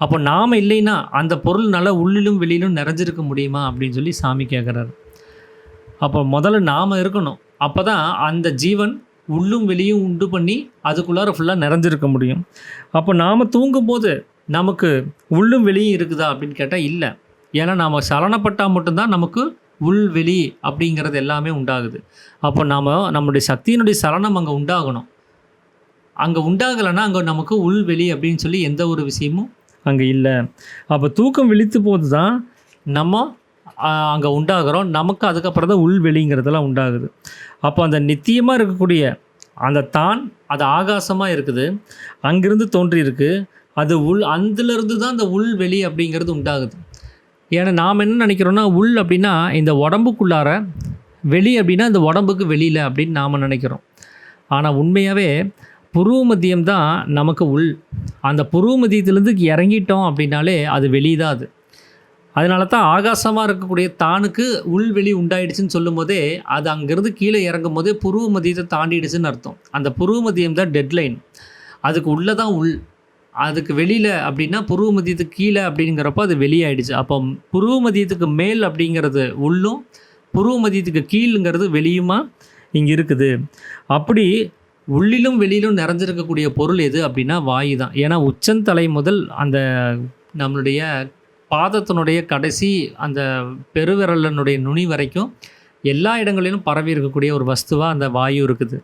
[SPEAKER 1] அப்போ நாம் இல்லைன்னா அந்த பொருள் நல்லா உள்ளிலும் வெளியிலும் நிறைஞ்சிருக்க முடியுமா அப்படின்னு சொல்லி சாமி கேட்குறாரு. அப்போ முதல்ல நாம் இருக்கணும். அப்போ தான் அந்த ஜீவன் உள்ளும் வெளியும் உண்டு பண்ணி அதுக்குள்ளார ஃபுல்லாக நிறைஞ்சிருக்க முடியும். அப்போ நாம் தூங்கும்போது நமக்கு உள்ளும் வெளியும் இருக்குதா அப்படின்னு கேட்டால் இல்லை. ஏன்னா நாம் சலனப்பட்டால் மட்டும்தான் நமக்கு உள் வெளி அப்படிங்கிறது எல்லாமே உண்டாகுது. அப்போ நம்முடைய சக்தியினுடைய சலனம் அங்கே உண்டாகணும். அங்கே உண்டாகலைன்னா அங்கே நமக்கு உள் வெளி அப்படின்னு சொல்லி எந்த ஒரு விஷயமும் அங்கே இல்லை. அப்போ தூக்கம் விழித்து போது தான் நம்ம அங்கே உண்டாகிறோம். நமக்கு அதுக்கப்புறம் தான் உள் வெளிங்கிறதெல்லாம் உண்டாகுது. அப்போ அந்த நித்தியமாக இருக்கக்கூடிய அந்த தான் அது ஆகாசமாக இருக்குது, அங்கிருந்து தோன்றி இருக்குது. அது அதிலிருந்து தான் அந்த உள் வெளி அப்படிங்கிறது உண்டாகுது. ஏன்னா நாம் என்ன நினைக்கிறோன்னா உள் அப்படின்னா இந்த உடம்புக்குள்ளார, வெளி அப்படின்னா இந்த உடம்புக்கு வெளியில் அப்படின்னு நாம் நினைக்கிறோம். ஆனால் உண்மையாகவே புருவ மத்தியம் தான் நமக்கு உள். அந்த புருவ மத்தியத்திலேருந்து இறங்கிட்டோம் அப்படின்னாலே அது வெளிதான். அதனால தான் ஆகாசமாக இருக்கக்கூடிய தானுக்கு உள் வெளி உண்டாயிடுச்சுன்னு சொல்லும் போதே அது அங்கேருந்து கீழே இறங்கும் போதே புருவ மத்தியத்தை தாண்டிடுச்சுன்னு அர்த்தம். அந்த புருவ மத்தியம் தான் டெட்லைன். அதுக்கு உள்ளே தான் உள், அதுக்கு வெளியில் அப்படின்னா புருவ மத்தியத்துக்கு கீழே அப்படிங்கிறப்போ அது வெளியாயிடுச்சு. அப்போ புருவ மத்தியத்துக்கு மேல் அப்படிங்கிறது உள்ளும், புருவ மத்தியத்துக்கு கீழுங்கிறது வெளியுமா இங்கே இருக்குது. அப்படி உள்ளிலும் வெளியிலும் நிறைஞ்சிருக்கக்கூடிய பொருள் எது அப்படின்னா வாயு தான். ஏன்னா உச்சந்தலை முதல் அந்த நம்மளுடைய பாதத்தினுடைய கடைசி அந்த பெருவிரலனுடைய நுனி வரைக்கும் எல்லா இடங்களிலும் பரவி இருக்கக்கூடிய ஒரு வஸ்துவாக அந்த வாயு இருக்குது.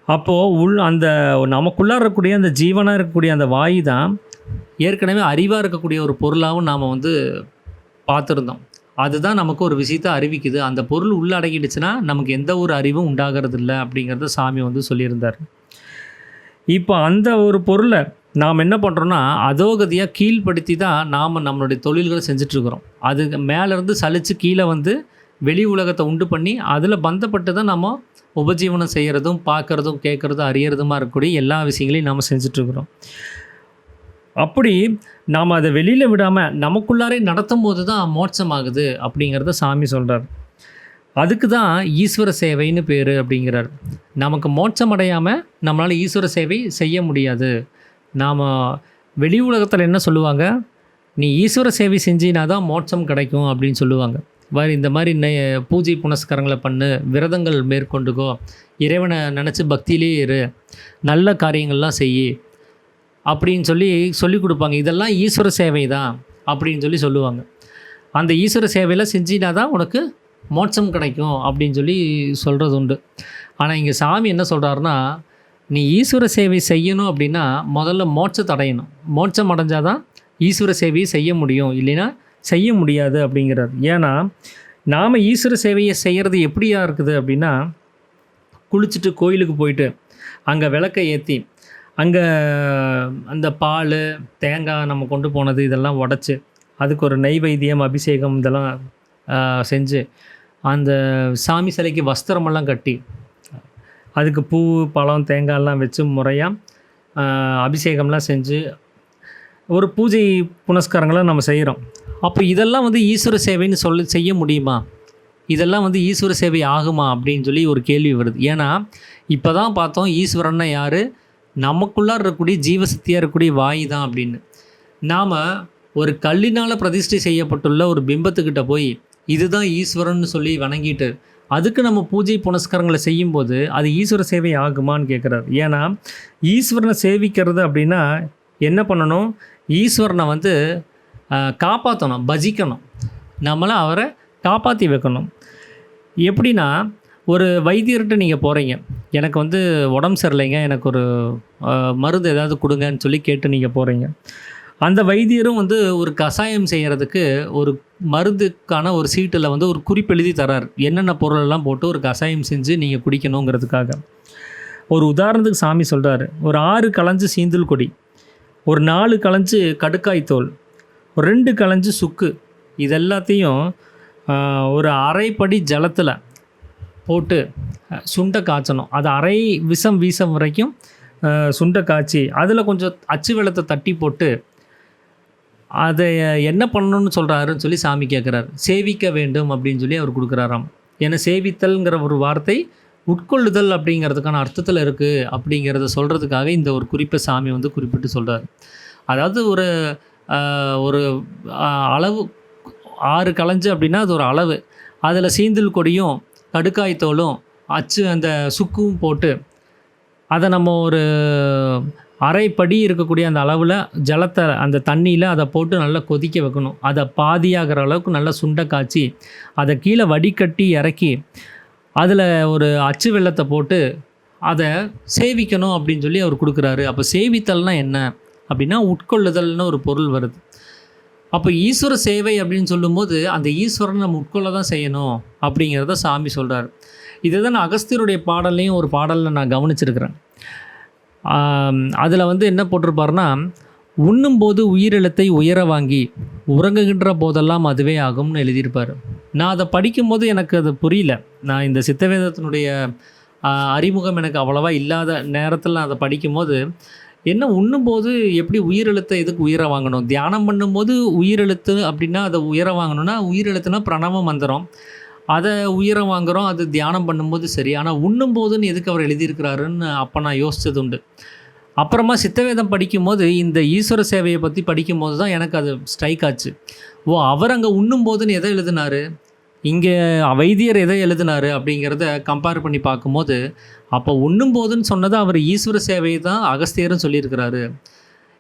[SPEAKER 1] அப்போது அந்த நமக்குள்ளார இருக்கக்கூடிய அந்த ஜீவனாக இருக்கக்கூடிய அந்த வாயு தான் ஏற்கனவே அறிவாக இருக்கக்கூடிய ஒரு பொருளாகவும் நாம் வந்து பார்த்துருந்தோம். அதுதான் நமக்கு ஒரு விஷயத்தை அறிவிக்குது. அந்த பொருள் உள்ளடங்கிடுச்சுன்னா நமக்கு எந்த ஒரு அறிவும் உண்டாகிறது இல்லை அப்படிங்கிறத சாமி வந்து சொல்லியிருந்தார். இப்போ அந்த ஒரு பொருளை நாம் என்ன பண்ணுறோன்னா அதோகதியாக கீழ்ப்படுத்தி தான் நாம் நம்மளுடைய தொழில்களை செஞ்சிட்ருக்குறோம். அது மேலேருந்து சலித்து கீழே வந்து வெளி உலகத்தை உண்டு பண்ணி அதில் பந்தப்பட்டு தான் நம்ம உபஜீவனம் செய்கிறதும் பார்க்குறதும் கேட்குறதும் அறியறதுமா இருக்கக்கூடிய எல்லா விஷயங்களையும் நாம் செஞ்சிட்ருக்குறோம். அப்படி நாம் அதை வெளியில் விடாமல் நமக்குள்ளாரே நடத்தும் போது தான் மோட்சம் ஆகுது அப்படிங்கிறத சாமி சொல்கிறார். அதுக்கு தான் ஈஸ்வர சேவைன்னு பேர் அப்படிங்கிறார். நமக்கு மோட்சம் அடையாமல் நம்மளால் ஈஸ்வர சேவை செய்ய முடியாது. நாம் வெளி உலகத்தில் என்ன சொல்லுவாங்க, நீ ஈஸ்வர சேவை செஞ்சினா தான் மோட்சம் கிடைக்கும் அப்படின்னு சொல்லுவாங்க. இந்த மாதிரி பூஜை புனஸ்காரங்களை பண்ணு, விரதங்கள் மேற்கொண்டுக்கோ, இறைவனை நினச்சி பக்தியிலே இரு, நல்ல காரியங்கள்லாம் செய் அப்படின்னு சொல்லி கொடுப்பாங்க. இதெல்லாம் ஈஸ்வர சேவை தான் அப்படின்னு சொல்லுவாங்க. அந்த ஈஸ்வர சேவையில் செஞ்சினா தான் உனக்கு மோட்சம் கிடைக்கும் அப்படின்னு சொல்கிறது உண்டு. ஆனால் இங்கே சாமி என்ன சொல்கிறாருன்னா, நீ ஈஸ்வர சேவை செய்யணும் அப்படின்னா முதல்ல மோட்சத்தை அடையணும். மோட்சம் அடைஞ்சால் தான் ஈஸ்வர சேவையை செய்ய முடியும், இல்லைன்னா செய்ய முடியாது அப்படிங்கிறார். ஏன்னா நாம் ஈஸ்வர சேவையை செய்கிறது எப்படியா இருக்குது அப்படின்னா, குளிச்சுட்டு கோயிலுக்கு போயிட்டு அங்கே விளக்கை ஏற்றி அங்கே அந்த பால் தேங்காய் நம்ம கொண்டு போனது இதெல்லாம் உடச்சி அதுக்கு ஒரு நெய்வேத்தியம் அபிஷேகம் இதெல்லாம் செஞ்சு அந்த சாமி சிலைக்கு வஸ்திரமெல்லாம் கட்டி அதுக்கு பூ பழம் தேங்காயெல்லாம் வச்சு முறையாக அபிஷேகம்லாம் செஞ்சு ஒரு பூஜை புனஸ்காரங்களை நம்ம செய்கிறோம். அப்போ இதெல்லாம் வந்து ஈஸ்வர சேவைன்னு செய்ய முடியுமா? இதெல்லாம் வந்து ஈஸ்வர சேவை ஆகுமா அப்படின்னு ஒரு கேள்வி வருது. ஏன்னா இப்போ தான் பார்த்தோம் ஈஸ்வரன்னா யார், நமக்குள்ளார இருக்கக்கூடிய ஜீவசக்தியாக இருக்கக்கூடிய வாயு தான் அப்படின்னு. நாம் ஒரு கல்லினால் பிரதிஷ்டை செய்யப்பட்டுள்ள ஒரு பிம்பத்துக்கிட்ட போய் இதுதான் ஈஸ்வரன்னு வணங்கிட்டு அதுக்கு நம்ம பூஜை புனஸ்காரங்களை செய்யும்போது அது ஈஸ்வர சேவை ஆகுமான்னு கேட்குறாரு. ஏன்னா ஈஸ்வரனை சேவிக்கிறது அப்படின்னா என்ன பண்ணணும், ஈஸ்வரனை வந்து காப்பாற்றணும், பஜிக்கணும், நம்மளை அவரை காப்பாற்றி வைக்கணும். எப்படின்னா ஒரு வைத்தியர்கிட்ட நீங்கள் போகிறீங்க, எனக்கு வந்து உடம்பு சரியில்லைங்க, எனக்கு ஒரு மருந்து ஏதாவது கொடுங்கன்னு கேட்டு நீங்கள் போகிறீங்க. அந்த வைத்தியரும் வந்து ஒரு கஷாயம் செய்கிறதுக்கு ஒரு மருந்துக்கான ஒரு சீட்டில் வந்து ஒரு குறிப்பு எழுதி தரார், என்னென்ன பொருளெல்லாம் போட்டு ஒரு கஷாயம் செஞ்சு நீங்கள் குடிக்கணுங்கிறதுக்காக. ஒரு உதாரணத்துக்கு சாமி சொல்கிறாரு, ஒரு 6 கலஞ்சு சீந்தல் கொடி, ஒரு 4 கலஞ்சு கடுக்காய் தோல், ஒரு 2 கலஞ்சு சுக்கு, இதெல்லாத்தையும் ஒரு அரைப்படி ஜலத்தில் போட்டு சுண்டை காய்ச்சணும். அது அரை விஷம் வீசம் வரைக்கும் சுண்டை காய்ச்சி அதில் கொஞ்சம் அச்சு வெள்ளத்தை தட்டி போட்டு அதை என்ன பண்ணணும்னு சொல்கிறாருன்னு சாமி கேட்குறாரு. சேவிக்க வேண்டும் அப்படின்னு அவர் கொடுக்குறாராம். ஏன்னா சேவித்தல்ங்கிற ஒரு வார்த்தை உட்கொள்ளுதல் அப்படிங்கிறதுக்கான அர்த்தத்தில் இருக்குது அப்படிங்கிறத சொல்கிறதுக்காக இந்த ஒரு குறிப்பை சாமி வந்து குறிப்பிட்டு சொல்கிறார். அதாவது ஒரு ஒரு அளவு 6 கலஞ்சு அப்படின்னா அது ஒரு அளவு, அதில் சீந்தல் கொடியும் கடுக்காய் தோலும் அச்சு அந்த சுக்கும் போட்டு அதை நம்ம ஒரு அரைப்படி இருக்கக்கூடிய அந்த அளவில் ஜலத்தை அந்த தண்ணியில் அதை போட்டு நல்லா கொதிக்க வைக்கணும். அதை பாதியாகிற அளவுக்கு நல்லா சுண்டை காய்ச்சி அதை கீழே வடிகட்டி இறக்கி அதில் ஒரு அச்சு வெள்ளத்தை போட்டு அதை சேவிக்கணும் அப்படின்னு அவர் கொடுக்குறாரு. அப்போ சேவித்தல்னால் என்ன அப்படின்னா உட்கொள்ளுதல்னு ஒரு பொருள் வருது. அப்போ ஈஸ்வர சேவை அப்படின்னு சொல்லும்போது அந்த ஈஸ்வரனை நம்ம உட்கொள்ள தான் செய்யணும் அப்படிங்கிறத சாமி சொல்கிறார். இதை தான் நான் அகஸ்தியருடைய பாடல்லையும் ஒரு பாடலில் நான் கவனிச்சிருக்கிறேன். அதில் வந்து என்ன போட்டிருப்பாருன்னா, உண்ணும்போது உயிரெழுத்தை உயர வாங்கி உறங்குகின்ற போதெல்லாம் அதுவே ஆகும்னு எழுதியிருப்பார். நான் அதை படிக்கும்போது எனக்கு அது புரியல. நான் இந்த சித்தவேதத்தினுடைய அறிமுகம் எனக்கு அவ்வளவா இல்லாத நேரத்தில் நான் அதை படிக்கும்போது என்ன உண்ணும்போது எப்படி உயிரெழுத்தை எதுக்கு உயர வாங்கணும், தியானம் பண்ணும்போது உயிரெழுத்து அப்படின்னா அதை உயர வாங்கணும்னா உயிரெழுத்துனா பிரணவ மந்திரம், அதை உயர வாங்குகிறோம், அது தியானம் பண்ணும்போது சரி. ஆனால் உண்ணும்போதுன்னு எதுக்கு அவர் எழுதியிருக்கிறாருன்னு அப்போ நான் யோசித்தது உண்டு. அப்புறமா சித்தவேதம் படிக்கும்போது இந்த ஈஸ்வர சேவையை பற்றி படிக்கும்போது தான் எனக்கு அது ஸ்ட்ரைக் ஆச்சு. அவர் அங்கே உண்ணும்போதுன்னு எதை எழுதினார், இங்கே வைத்தியர் எதை எழுதினார் அப்படிங்கிறத கம்பேர் பண்ணி பார்க்கும்போது அப்போ உண்ணும்போதுன்னு சொன்னது அவர் ஈஸ்வர சேவையை தான் அகஸ்தியரும் சொல்லியிருக்கிறாரு.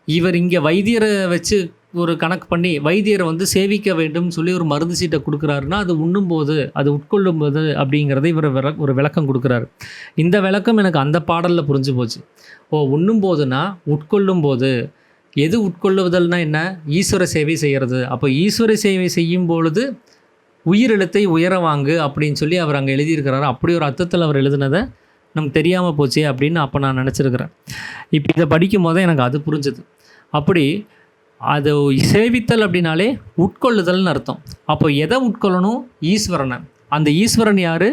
[SPEAKER 1] இவர் இங்கே வைத்தியரை வச்சு ஒரு கணக்கு பண்ணி வைத்தியரை வந்து சேவிக்க வேண்டும் ஒரு மருந்து சீட்டை கொடுக்குறாருன்னா அது உண்ணும்போது அது உட்கொள்ளும்போது அப்படிங்கிறத இவர் ஒரு விளக்கம் கொடுக்குறாரு. இந்த விளக்கம் எனக்கு அந்த பாடலில் புரிஞ்சு போச்சு. உண்ணும்போதுன்னா உட்கொள்ளும்போது, எது உட்கொள்ளுவதல்னா என்ன, ஈஸ்வர சேவை செய்கிறது. அப்போ ஈஸ்வர சேவை செய்யும் பொழுது உயிரெழுத்தை உயர வாங்கு அப்படின்னு அவர் அங்கே எழுதியிருக்கிறாரு. அப்படி ஒரு அர்த்தத்தில் அவர் எழுதினதை நமக்கு தெரியாமல் போச்சே அப்படின்னு அப்போ நான் நினச்சிருக்கிறேன். இப்போ இதை படிக்கும் போதே எனக்கு அது புரிஞ்சுது. அப்படி அது சேவித்தல் அப்படின்னாலே உட்கொள்ளுதல்னு அர்த்தம். அப்போ எதை உட்கொள்ளணும்? ஈஸ்வரனை. அந்த ஈஸ்வரன் யார்?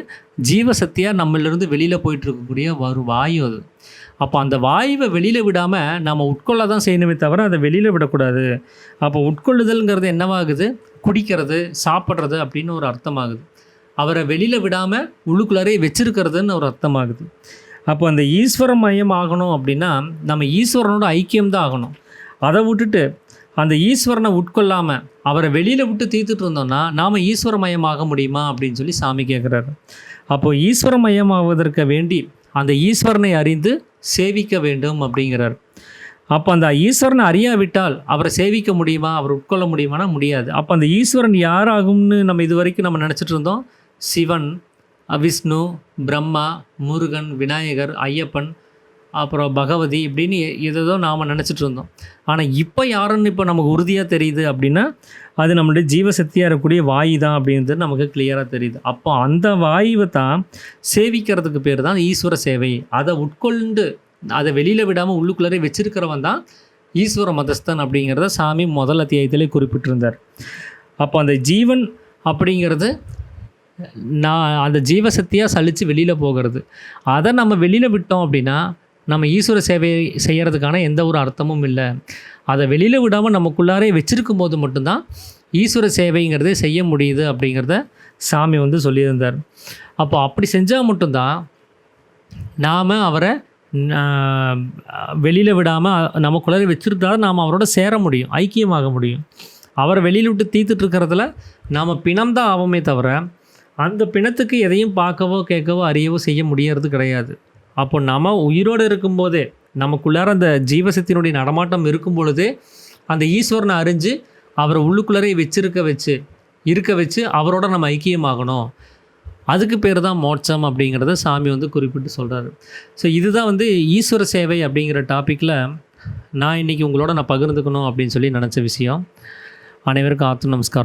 [SPEAKER 1] ஜீவசக்தியாக நம்மளிருந்து வெளியில் போயிட்டு இருக்கக்கூடிய ஒரு வாயு அது. அப்போ அந்த வாயுவை வெளியில் விடாமல் நம்ம உட்கொள்ள தான் செய்யணுமே தவிர அதை வெளியில் விடக்கூடாது. அப்போ உட்கொள்ளுதல்ங்கிறது என்னவாகுது? குடிக்கிறது, சாப்பிட்றது அப்படின்னு ஒரு அர்த்தமாகுது. அவரை வெளியில் விடாமல் உள்ளுக்குள்ளாரே வச்சிருக்கிறதுன்னு ஒரு அர்த்தமாகுது. அப்போ அந்த ஈஸ்வர மயம் ஆகணும் அப்படின்னா நம்ம ஈஸ்வரனோட ஐக்கியம்தான் ஆகணும். அதை விட்டுட்டு அந்த ஈஸ்வரனை உட்கொள்ளாமல் அவரை வெளியில் விட்டு தீர்த்துட்டு இருந்தோம்னா நாம் ஈஸ்வரமயமாக முடியுமா அப்படின்னு சொல்லி சாமி கேட்குறாரு. அப்போது ஈஸ்வரமயமாவதற்கு வேண்டி அந்த ஈஸ்வரனை அறிந்து சேவிக்க வேண்டும் அப்படிங்கிறார். அப்போ அந்த ஈஸ்வரனை அறியாவிட்டால் அவரை சேவிக்க முடியுமா, அவரை உட்கொள்ள முடியுமானா முடியாது. அப்போ அந்த ஈஸ்வரன் யாராகும்னு நம்ம இது வரைக்கும் நம்ம நினச்சிட்டு இருந்தோம். சிவன், விஷ்ணு, பிரம்மா, முருகன், விநாயகர், ஐயப்பன், அப்புறம் பகவதி இப்படின்னு ஏதோ நாம் நினச்சிட்டு இருந்தோம். ஆனால் இப்போ யாருன்னு இப்போ நமக்கு உறுதியாக தெரியுது அப்படின்னா அது நம்மளுடைய ஜீவசக்தியாக இருக்கக்கூடிய வாயு தான் அப்படின்றது நமக்கு கிளியராக தெரியுது. அப்போ அந்த வாயுவை தான் சேவிக்கிறதுக்கு பேர் தான் ஈஸ்வர சேவை. அதை உட்கொண்டு அதை வெளியில் விடாமல் உள்ளுக்குள்ளே வச்சிருக்கிறவன் தான் ஈஸ்வர மதஸ்தன் அப்படிங்கிறத சாமி முதல் அத்தியாயத்திலே குறிப்பிட்டிருந்தார். அப்போ அந்த ஜீவன் அப்படிங்கிறது அந்த ஜீவசக்தியாக சலித்து வெளியில் போகிறது. அதை நம்ம வெளியில் விட்டோம் அப்படின்னா நம்ம ஈஸ்வர சேவை செய்கிறதுக்கான எந்த ஒரு அர்த்தமும் இல்லை. அதை வெளியில் விடாமல் நமக்குள்ளாரே வச்சிருக்கும் போது மட்டும்தான் ஈஸ்வர சேவைங்கிறதே செய்ய முடியுது அப்படிங்கிறத சாமி சொல்லியிருந்தார். அப்போ அப்படி செஞ்சால் மட்டும்தான் நாம் அவரை வெளியில் விடாமல் நமக்குள்ளாரே வச்சுருந்தா நாம் அவரோட சேர முடியும், ஐக்கியமாக முடியும். அவரை வெளியில் விட்டு தீர்த்துட்டு இருக்கிறதுல நாம் பிணம்தான் ஆவோமே தவிர அந்த பிணத்துக்கு எதையும் பார்க்கவோ கேட்கவோ அறியவோ செய்ய முடியறது கிடையாது. அப்போ நம்ம உயிரோடு இருக்கும்போதே நமக்குள்ளார அந்த ஜீவசக்தியினுடைய நடமாட்டம் இருக்கும் பொழுதே அந்த ஈஸ்வரனை அறிஞ்சு அவரை உள்ளுக்குள்ளரே இருக்க வச்சு அவரோட நம்ம ஐக்கியமாகணும். அதுக்கு பேர் தான் மோட்சம் அப்படிங்கிறத சாமி குறிப்பிட்டு சொல்கிறாரு. ஸோ இதுதான் ஈஸ்வர சேவை அப்படிங்கிற டாப்பிக்கில் நான் இன்றைக்கி உங்களோட நான் பகிர்ந்துக்கணும் அப்படின்னு சொல்லி நினச்ச விஷயம். அனைவருக்கும் ஆத்ம நமஸ்காரம்.